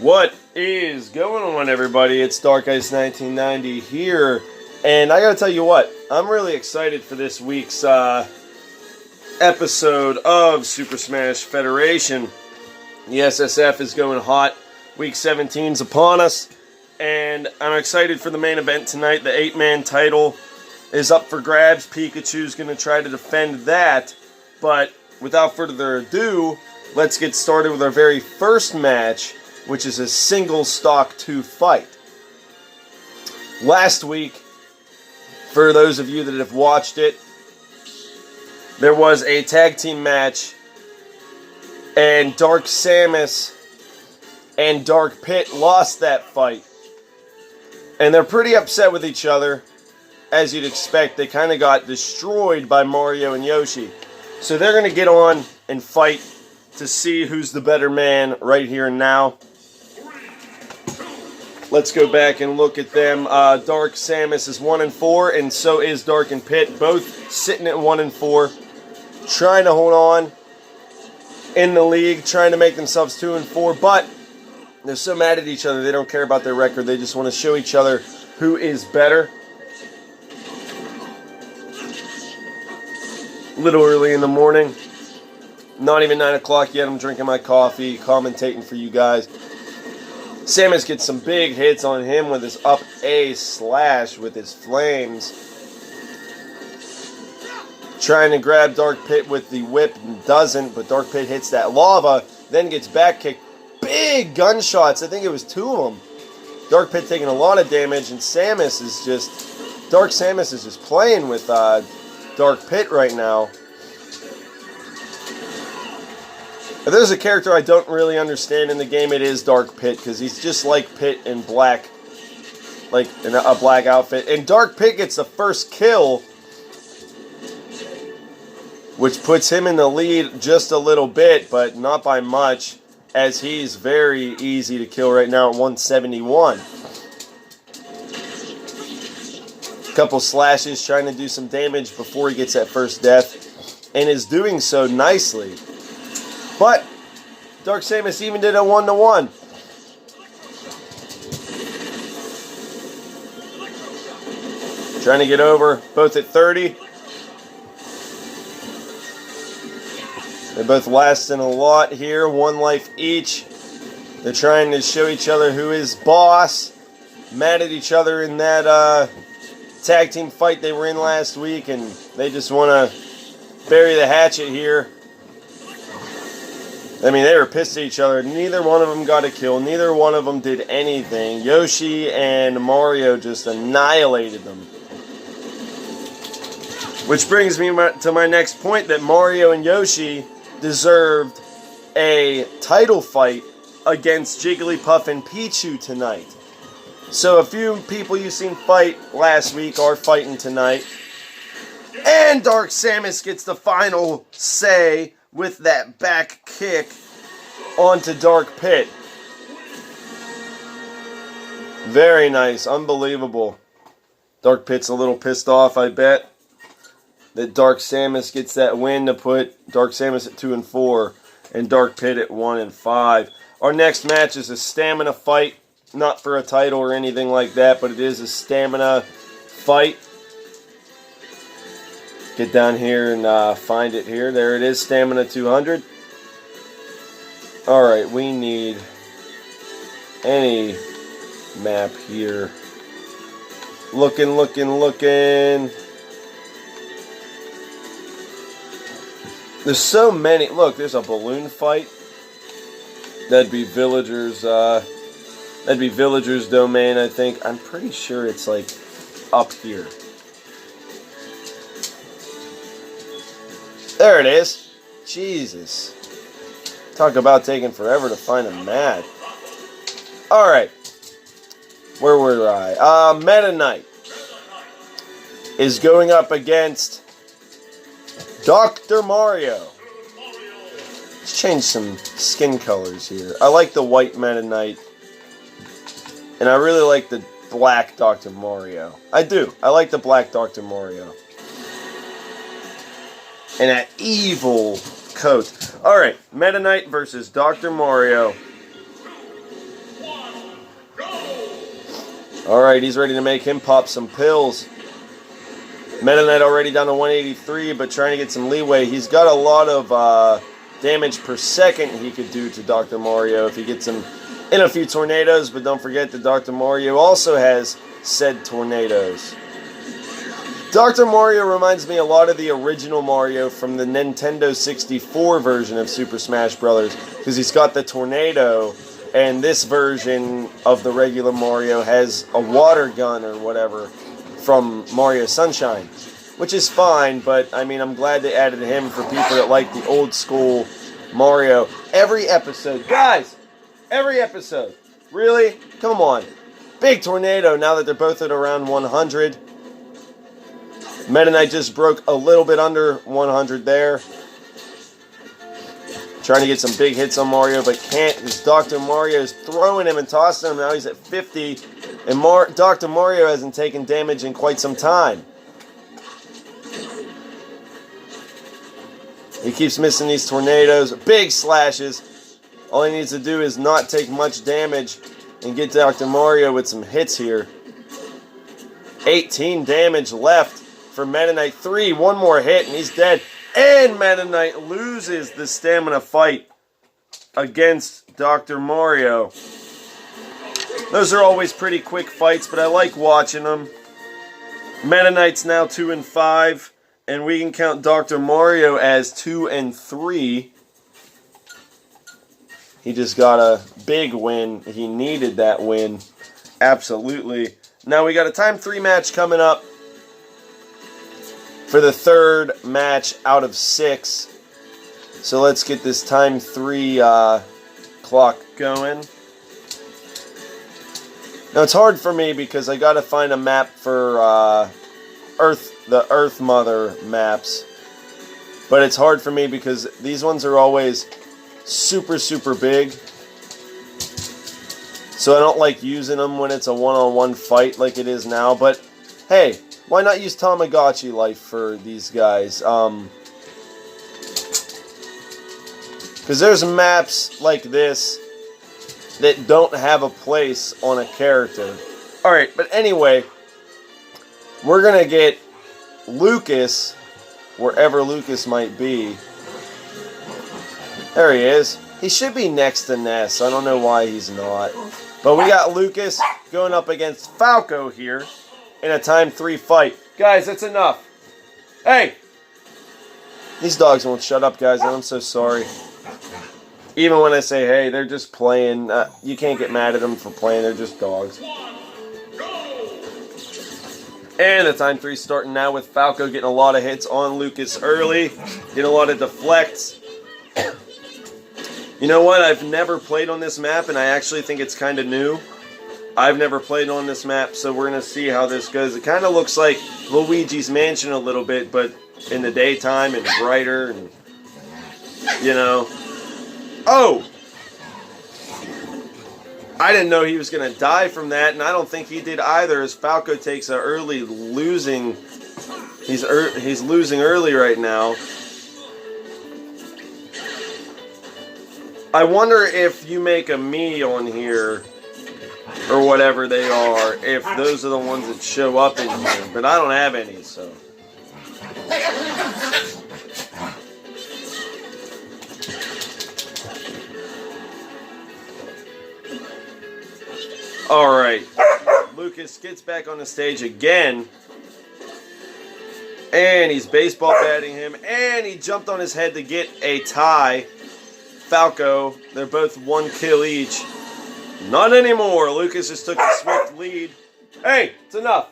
What is going on, everybody? It's Dark Ice 1990 here, and I gotta tell you what, I'm really excited for this week's episode of Super Smash Federation. The SSF is going hot. Week 17's upon us, and I'm excited for the main event tonight. The 8-man title is up for grabs. Pikachu's gonna try to defend that, but without further ado, let's get started with our very first match, which is a single stock 2 fight. Last week, for those of you that have watched it, there was a tag team match, and Dark Samus and Dark Pit lost that fight. And they're pretty upset with each other, as you'd expect. They kind of got destroyed by Mario and Yoshi. So they're going to get on and fight to see who's the better man right here and now. Let's go back and look at them. Dark Samus is 1-4, and so is Dark and Pit, both sitting at 1-4, trying to hold on in the league, trying to make themselves 2-4, but they're so mad at each other, they don't care about their record. They just want to show each other who is better. A little early in the morning, not even 9 o'clock yet. I'm drinking my coffee, commentating for you guys. Samus gets some big hits on him with his up A slash with his flames. Trying to grab Dark Pit with the whip and doesn't, but Dark Pit hits that lava, then gets back kicked. Big gunshots, I think it was 2 of them. Dark Pit taking a lot of damage, and Samus is just... Dark Samus is just playing with Dark Pit right now. If there's a character I don't really understand in the game, it is Dark Pit, because he's just like Pit in black, like in a black outfit. And Dark Pit gets the first kill, which puts him in the lead just a little bit, but not by much, as he's very easy to kill right now at 171. Couple slashes, trying to do some damage before he gets that first death, and is doing so nicely. But Dark Samus even did a 1-1. Trying to get over, both at 30. They're both lasting a lot here, 1 life each. They're trying to show each other who is boss. Mad at each other in that tag team fight they were in last week, and they just want to bury the hatchet here. I mean, they were pissed at each other. Neither one of them got a kill. Neither one of them did anything. Yoshi and Mario just annihilated them. Which brings me to my next point, that Mario and Yoshi deserved a title fight against Jigglypuff and Pichu tonight. So a few people you've seen fight last week are fighting tonight. And Dark Samus gets the final say with that back kick onto Dark Pit. Very nice. Unbelievable. Dark Pit's a little pissed off, I bet, that Dark Samus gets that win to put Dark Samus at 2-4 and Dark Pit at 1-5. Our next match is a stamina fight. Not for a title or anything like that, but it is a stamina fight. Get down here and find it here. There it is, Stamina 200. Alright, we need any map here. Looking. There's so many. Look, there's a balloon fight. That'd be Villagers domain, I think. I'm pretty sure it's like up here. There it is. Jesus. Talk about taking forever to find a map. Alright. Where were I? Meta Knight is going up against Dr. Mario. Let's change some skin colors here. I like the white Meta Knight. And I really like the black Dr. Mario. I do. I like the black Dr. Mario. And that evil coat. Alright, Meta Knight versus Dr. Mario. Alright, he's ready to make him pop some pills. Meta Knight already down to 183, but trying to get some leeway. He's got a lot of damage per second he could do to Dr. Mario if he gets him in a few tornadoes, but don't forget that Dr. Mario also has said tornadoes. Dr. Mario reminds me a lot of the original Mario from the Nintendo 64 version of Super Smash Bros. Because he's got the tornado, and this version of the regular Mario has a water gun or whatever from Mario Sunshine, which is fine, but I mean, I'm glad they added him for people that like the old school Mario. Every episode, guys, every episode, really? Come on. Big tornado now that they're both at around 100. Meta Knight just broke a little bit under 100 there. Trying to get some big hits on Mario, but can't because Dr. Mario is throwing him and tossing him. Now he's at 50, and Dr. Mario hasn't taken damage in quite some time. He keeps missing these tornadoes. Big slashes. All he needs to do is not take much damage and get Dr. Mario with some hits here. 18 damage left for Meta Knight 3. One more hit and he's dead. And Meta Knight loses the stamina fight against Dr. Mario. Those are always pretty quick fights, but I like watching them. Meta Knight's now 2 and 5, and we can count Dr. Mario as 2 and 3. He just got a big win. He needed that win. Absolutely. Now we got a time 3 match coming up for the third match out of 6. So let's get this time 3 clock going. Now it's hard for me because I gotta find a map for the Earth Mother maps. But it's hard for me because these ones are always super, super big. So I don't like using them when it's a one-on-one fight like it is now. But hey, why not use Tamagotchi life for these guys? Because there's maps like this that don't have a place on a character. Alright, but anyway, we're going to get Lucas, wherever Lucas might be. There he is. He should be next to Ness. I don't know why he's not. But we got Lucas going up against Falco here in a time 3 fight. Guys, that's enough. Hey! These dogs won't shut up, guys, and I'm so sorry. Even when I say, hey, they're just playing. You can't get mad at them for playing. They're just dogs. And the time 3 starting now with Falco getting a lot of hits on Lucas early. Getting a lot of deflects. You know what? I've never played on this map, and I actually think it's kind of new. I've never played on this map, so we're going to see how this goes. It kind of looks like Luigi's Mansion a little bit, but in the daytime and brighter, and, you know. Oh! I didn't know he was going to die from that, and I don't think he did either, as Falco takes an early losing. He's losing early right now. I wonder if you make a me on here, or whatever they are, if those are the ones that show up in here. But I don't have any, so. Alright. Lucas gets back on the stage again. And he's baseball batting him. And he jumped on his head to get a tie. Falco, they're both 1 kill each. Not anymore. Lucas just took a swift lead. Hey, it's enough.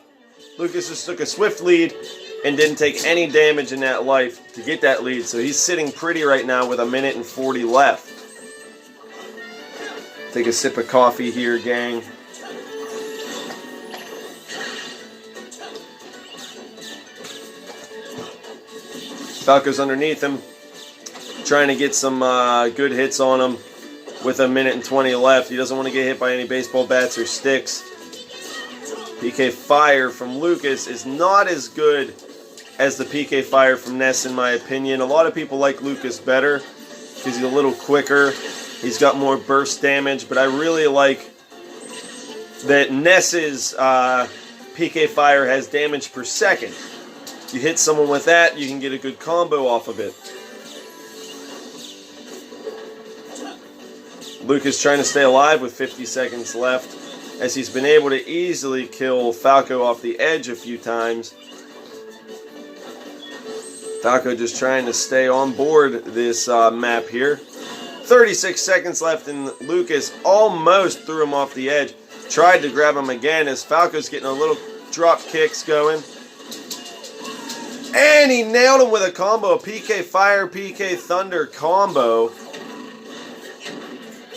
Lucas just took a swift lead and didn't take any damage in that life to get that lead. So he's sitting pretty right now with 1:40 left. Take a sip of coffee here, gang. Falco's underneath him, trying to get some good hits on him with 1:20 left. He doesn't want to get hit by any baseball bats or sticks. PK Fire from Lucas is not as good as the PK Fire from Ness, in my opinion. A lot of people like Lucas better because he's a little quicker. He's got more burst damage, but I really like that Ness's PK Fire has damage per second. You hit someone with that, you can get a good combo off of it. Luke is trying to stay alive with 50 seconds left, as he's been able to easily kill Falco off the edge a few times. Falco just trying to stay on board this map here. 36 seconds left, and Lucas almost threw him off the edge. Tried to grab him again as Falco's getting a little drop kicks going. And he nailed him with a combo, a PK Fire, PK Thunder combo.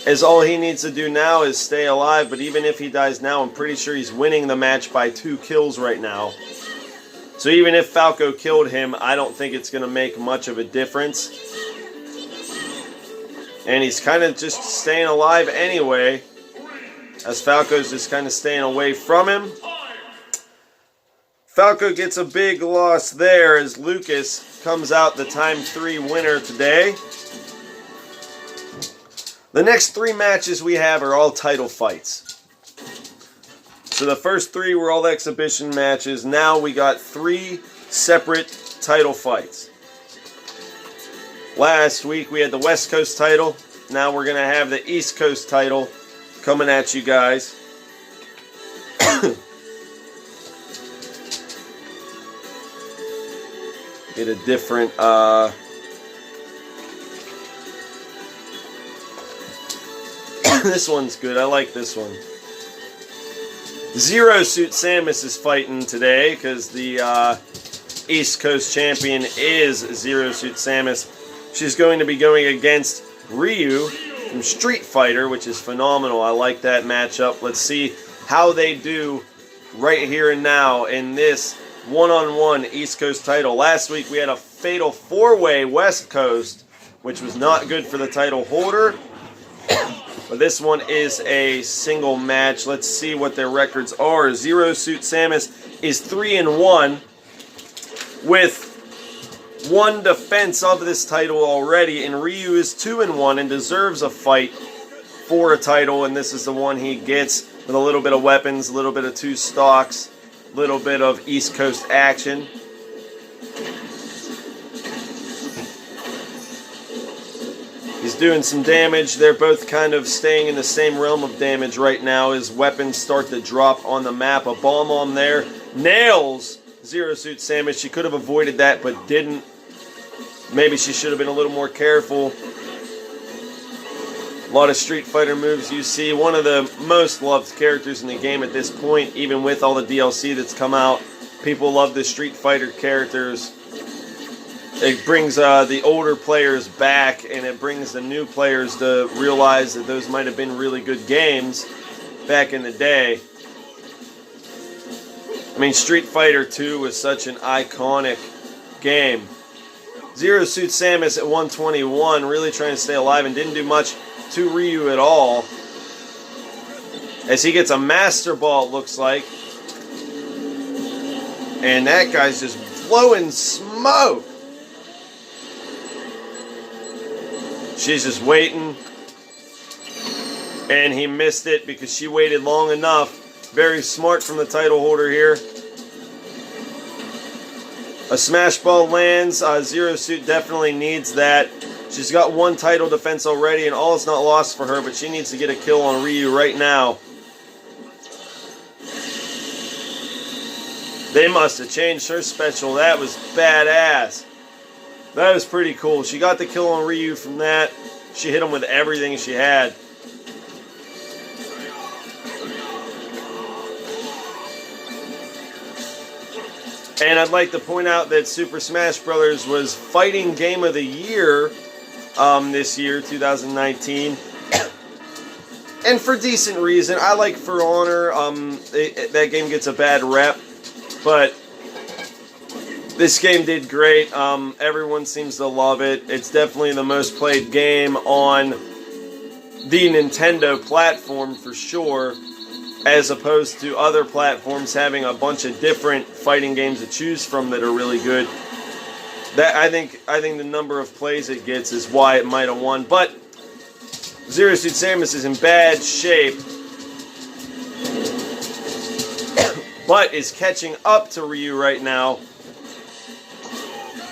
As all he needs to do now is stay alive, but even if he dies now, I'm pretty sure he's winning the match by 2 kills right now. So even if Falco killed him, I don't think it's going to make much of a difference. And he's kind of just staying alive anyway, as Falco's just kind of staying away from him. Falco gets a big loss there as Lucas comes out the time 3 winner today. The next 3 matches we have are all title fights. So the first 3 were all exhibition matches. Now we got 3 separate title fights. Last week we had the West Coast title. Now we're going to have the East Coast title coming at you guys. Get a different this one's good. I like this one. Zero Suit Samus is fighting today because the East Coast champion is Zero Suit Samus. She's going to be going against Ryu from Street Fighter, which is phenomenal. I like that matchup. Let's see how they do right here and now in this one-on-one East Coast title. Last week we had a fatal 4-way West Coast, which was not good for the title holder. But this one is a single match. Let's see what their records are. Zero Suit Samus is 3-1 with 1 defense of this title already, and Ryu is 2-1 and deserves a fight for a title, and this is the one he gets with a little bit of weapons, a little bit of 2 stocks, a little bit of East Coast action. He's doing some damage. They're both kind of staying in the same realm of damage right now as weapons start to drop on the map. A bomb on there nails Zero Suit Samus. She could have avoided that but didn't. Maybe she should have been a little more careful. A lot of Street Fighter moves you see. One of the most loved characters in the game at this point, even with all the DLC that's come out. People love the Street Fighter characters. It brings the older players back, and it brings the new players to realize that those might have been really good games back in the day. I mean, Street Fighter 2 was such an iconic game. Zero Suit Samus at 121, really trying to stay alive and didn't do much to Ryu at all. As he gets a Master Ball, it looks like. And that guy's just blowing smoke. She's just waiting, and he missed it because she waited long enough. Very smart from the title holder here. A Smash Ball lands. Zero Suit definitely needs that. She's got 1 title defense already, and all is not lost for her, but she needs to get a kill on Ryu right now. They must have changed her special. That was badass. That was pretty cool. She got the kill on Ryu from that. She hit him with everything she had. And I'd like to point out that Super Smash Bros. Was Fighting Game of the Year this year, 2019. And for decent reason. I like For Honor. That game gets a bad rep. But this game did great. Everyone seems to love it. It's definitely the most played game on the Nintendo platform for sure, as opposed to other platforms having a bunch of different fighting games to choose from that are really good. That I think the number of plays it gets is why it might have won. But Zero Suit Samus is in bad shape. but is catching up to Ryu right now.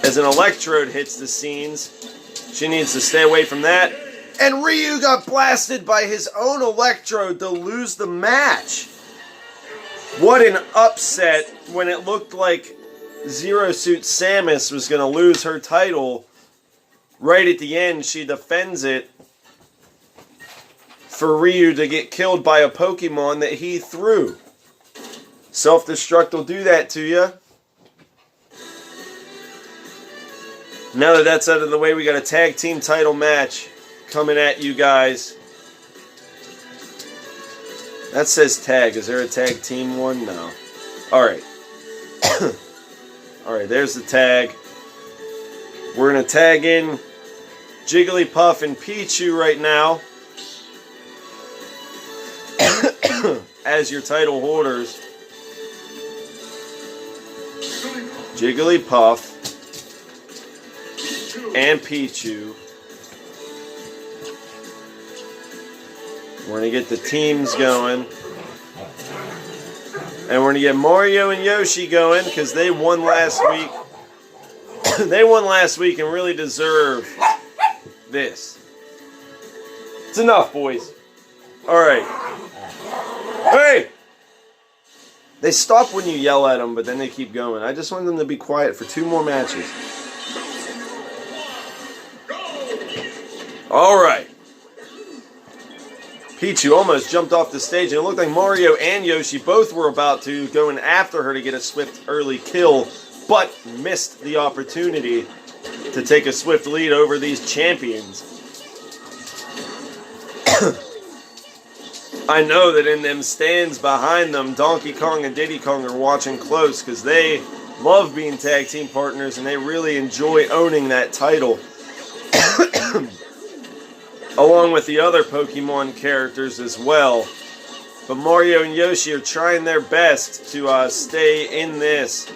As an electrode hits the scenes, she needs to stay away from that. And Ryu got blasted by his own electrode to lose the match. What an upset when it looked like Zero Suit Samus was going to lose her title. Right at the end, she defends it for Ryu to get killed by a Pokemon that he threw. Self-destruct will do that to you. Now that that's out of the way, we got a tag team title match coming at you guys. That says tag. Is there a tag team one? No. Alright. Alright, there's the tag. We're going to tag in Jigglypuff and Pichu right now as your title holders. Jigglypuff and Pichu. We're going to get the teams going. And we're going to get Mario and Yoshi going because they won last week. They won last week and really deserve this. It's enough, boys. Alright. Hey! They stop when you yell at them, but then they keep going. I just want them to be quiet for 2 more matches. Alright. Pichu almost jumped off the stage, and it looked like Mario and Yoshi both were about to go in after her to get a swift early kill, but missed the opportunity to take a swift lead over these champions. I know that in them stands behind them, Donkey Kong and Diddy Kong are watching close because they love being tag team partners and they really enjoy owning that title. Along with the other Pokemon characters as well. But Mario and Yoshi are trying their best to stay in this.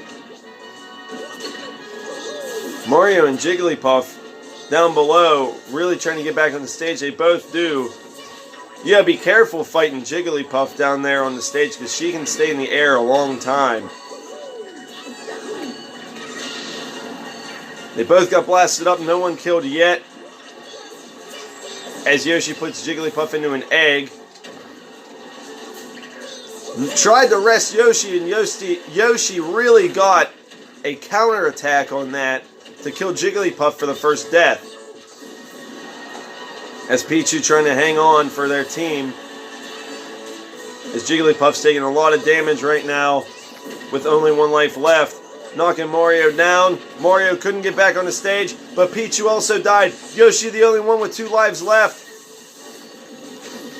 Mario and Jigglypuff down below really trying to get back on the stage. They both do. You gotta be careful fighting Jigglypuff down there on the stage because she can stay in the air a long time. They both got blasted up. No one killed yet. As Yoshi puts Jigglypuff into an egg. Tried to rest Yoshi, and Yoshi really got a counterattack on that to kill Jigglypuff for the first death. As Pichu trying to hang on for their team. As Jigglypuff's taking a lot of damage right now with only 1 life left. Knocking Mario down. Mario couldn't get back on the stage, but Pichu also died. Yoshi the only one with 2 lives left.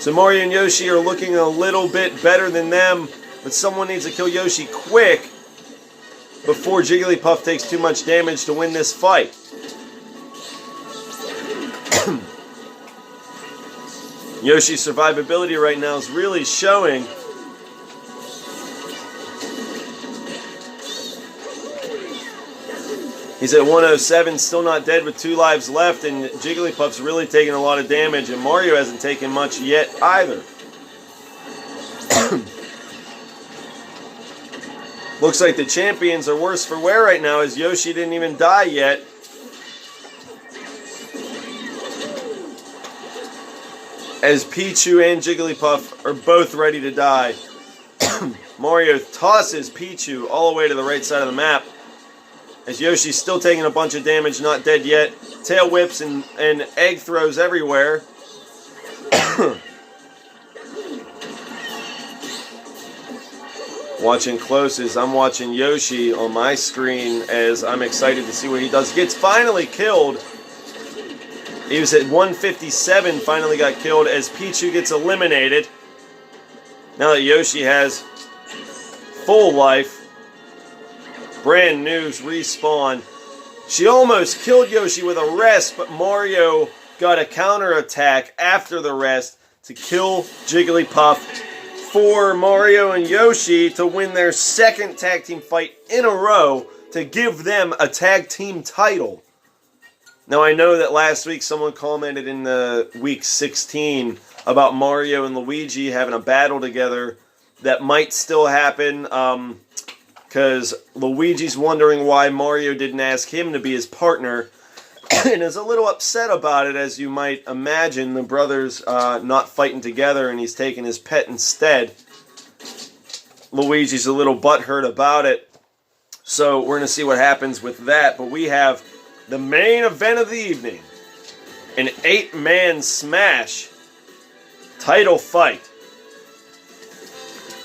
So Mario and Yoshi are looking a little bit better than them, but someone needs to kill Yoshi quick before Jigglypuff takes too much damage to win this fight. Yoshi's survivability right now is really showing. He's at 107, still not dead with 2 lives left, and Jigglypuff's really taking a lot of damage, and Mario hasn't taken much yet either. Looks like the champions are worse for wear right now, as Yoshi didn't even die yet. As Pichu and Jigglypuff are both ready to die. Mario tosses Pichu all the way to the right side of the map. As Yoshi's still taking a bunch of damage, not dead yet. Tail whips and egg throws everywhere. Watching close as I'm watching Yoshi on my screen as I'm excited to see what he does. Gets finally killed. He was at 157, finally got killed as Pichu gets eliminated. Now that Yoshi has full life. Brand new respawn. She almost killed Yoshi with a rest, but Mario got a counterattack after the rest to kill Jigglypuff for Mario and Yoshi to win their 2nd tag team fight in a row to give them a tag team title. Now I know that last week someone commented in the week 16 about Mario and Luigi having a battle together that might still happen, because Luigi's wondering why Mario didn't ask him to be his partner, and is a little upset about it, as you might imagine. The brothers not fighting together, and he's taking his pet instead. Luigi's a little butthurt about it, so we're going to see what happens with that. But we have the main event of the evening, an 8-man smash title fight.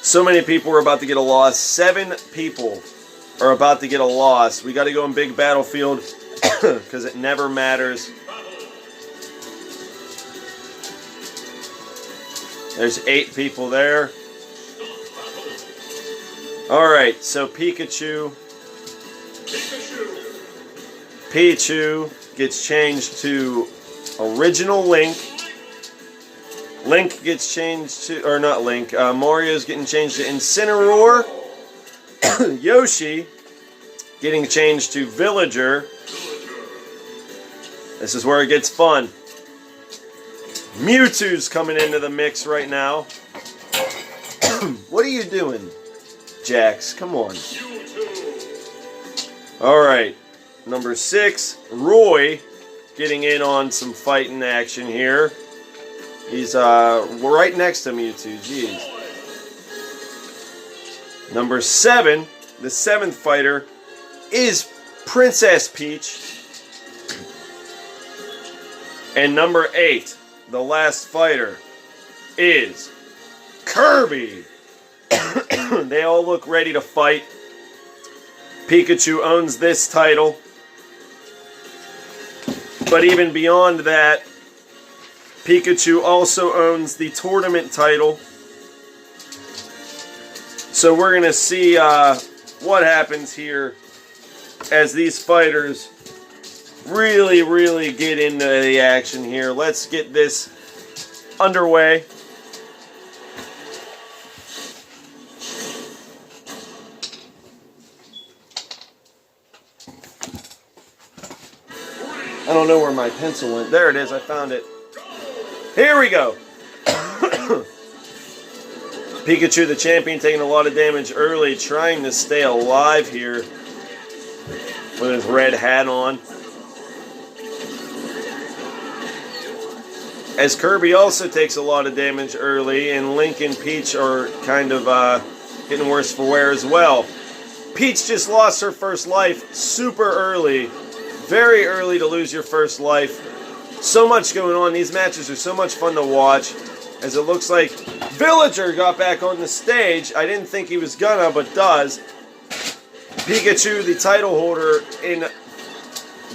So many people are about to get a loss. 7 people are about to get a loss. We got to go in big battlefield because it never matters. There's 8 people there. Alright, so Pichu gets changed to original Link. Link gets changed to, or not Link, Mario's getting changed to Incineroar. Yoshi getting changed to Villager. This is where it gets fun. Mewtwo's coming into the mix right now. What are you doing, Jax? Come on. Alright, number 6, Roy getting in on some fighting action here. He's right next to Mewtwo, jeez. Number 7, the 7th fighter, is Princess Peach. And number 8, the last fighter, is Kirby. They all look ready to fight. Pikachu owns this title. But even beyond that, Pikachu also owns the tournament title. So we're going to see what happens here as these fighters really get into the action here. Let's get this underway. I don't know where my pencil went. There it is. I found it. Here we go. Pikachu, the champion, taking a lot of damage early, trying to stay alive here with his red hat on. As Kirby also takes a lot of damage early, and Link and Peach are kind of getting worse for wear as well. Peach just lost her first life super early. Very early to lose your first life. So much going on. These matches are so much fun to watch. As it looks like Villager got back on the stage. I didn't think he was gonna, but does. Pikachu, the title holder, in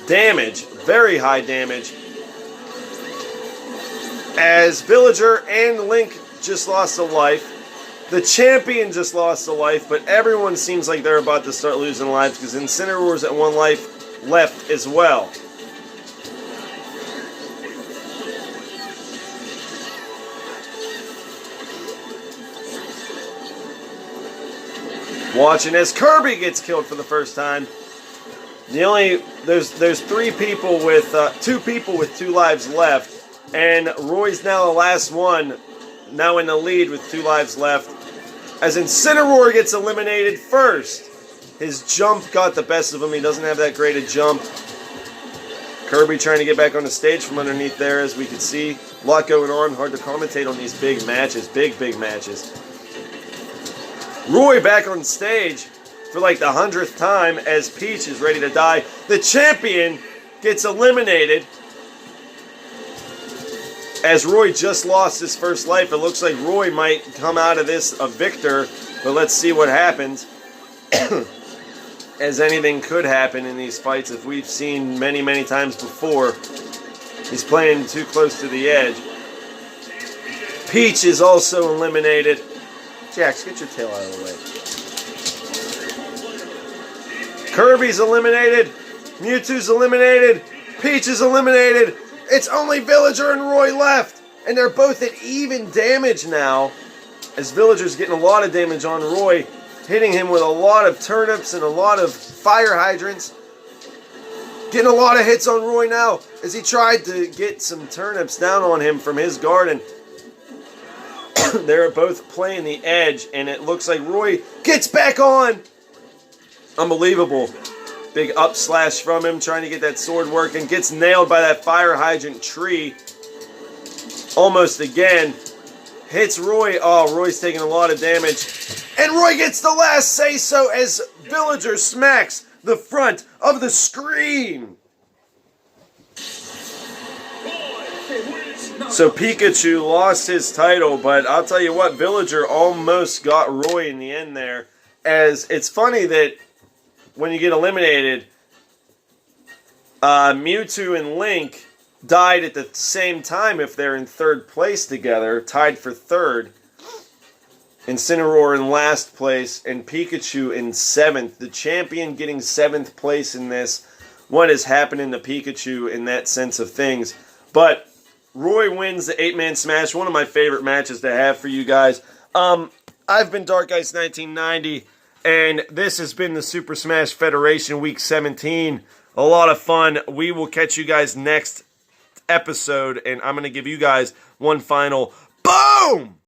damage. Very high damage. As Villager and Link just lost a life. The champion just lost a life, but everyone seems like they're about to start losing lives because Incineroar's at 1 life left as well. Watching as Kirby gets killed for the first time. There's 3 people with 2 people with 2 lives left, and Roy's now the last one, now in the lead with 2 lives left. As Incineroar gets eliminated first. His jump got the best of him. He doesn't have that great a jump. Kirby trying to get back on the stage from underneath there, as we can see. A lot going on. Hard to commentate on these big matches. Big matches. Roy back on stage for like the 100th time as Peach is ready to die. The champion gets eliminated. As Roy just lost his first life, it looks like Roy might come out of this a victor. But let's see what happens. As anything could happen in these fights, if we've seen many times before. He's playing too close to the edge. Peach is also eliminated. Jax, get your tail out of the way. Kirby's eliminated. Mewtwo's eliminated. Peach is eliminated. It's only Villager and Roy left. And they're both at even damage now. As Villager's getting a lot of damage on Roy, hitting him with a lot of turnips and a lot of fire hydrants. Getting a lot of hits on Roy now as he tried to get some turnips down on him from his garden. They're both playing the edge, and it looks like Roy gets back on. Unbelievable. Big up slash from him, trying to get that sword working. Gets nailed by that fire hydrant tree. Almost again. Hits Roy. Oh, Roy's taking a lot of damage. And Roy gets the last say-so as Villager smacks the front of the screen. So Pikachu lost his title, but I'll tell you what, Villager almost got Roy in the end there. As it's funny that when you get eliminated, Mewtwo and Link died at the same time if they're in third place together, tied for third. Incineroar in last place, and Pikachu in 7th. The champion getting 7th place in this. What is happening to Pikachu in that sense of things? But Roy wins the 8-man smash. One of my favorite matches to have for you guys. I've been Dark Ice 1990, and this has been the Super Smash Federation Week 17. A lot of fun. We will catch you guys next episode, and I'm going to give you guys one final BOOM!